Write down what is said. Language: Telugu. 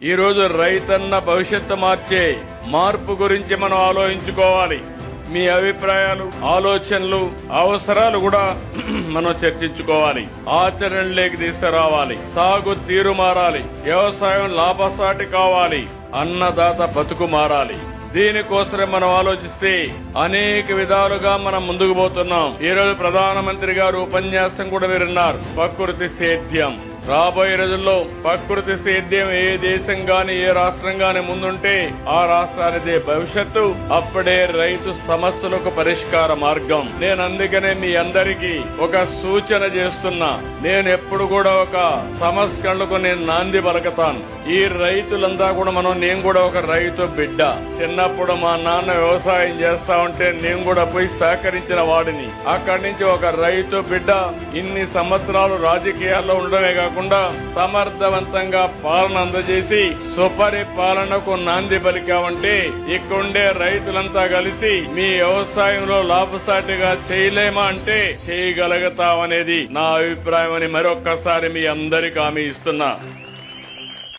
ఈ రోజు రైతన్న భవిష్యత్తు మార్చే మార్పు గురించి మనం ఆలోచించుకోవాలి. మీ అభిప్రాయాలు, ఆలోచనలు, అవసరాలు కూడా మనం చర్చించుకోవాలి. ఆచరణలోకి తీసుకురావాలి. సాగు తీరు మారాలి. వ్యవసాయం లాభసాటి కావాలి. అన్నదాత బతుకు మారాలి. దీనికోసమే మనం ఆలోచిస్తే అనేక విధాలుగా మనం ముందుకు పోతున్నాం. ఈ రోజు ప్రధానమంత్రి గారు ఉపన్యాసం కూడా విన్నారు. ప్రకృతి సేద్యం. రాబోయే రోజుల్లో ప్రకృతి సేద్యం ఏ దేశం గాని ఏ రాష్ట్రం గాని ముందుంటే ఆ రాష్ట్రానిదే భవిష్యత్తు. అప్పుడే రైతు సమస్యలకు పరిష్కార మార్గం. నేను అందుకనే మీ అందరికీ ఒక సూచన చేస్తున్నా. నేను ఎప్పుడు కూడా ఒక సంస్కరణలకు నేను నాంది పలకతాను. ఈ రైతులంతా కూడా నేను కూడా ఒక రైతు బిడ్డ. చిన్నప్పుడు మా నాన్న వ్యవసాయం చేస్తా ఉంటే నేను కూడా పోయి సహకరించిన వాడిని. అక్కడి నుంచి ఒక రైతు బిడ్డ ఇన్ని సంవత్సరాలు రాజకీయాల్లో ఉండడమే కాకుండా సమర్థవంతంగా పాలన అందజేసి సుపరిపాలనకు నాంది పలికామంటే ఇక్కడుండే రైతులంతా కలిసి మీ వ్యవసాయంలో లాభసాటిగా చేయలేమా అంటే చేయగలుగుతామనేది నా అభిప్రాయం అని మరొక్కసారి మీ అందరికీ హామీ ఇస్తున్నా.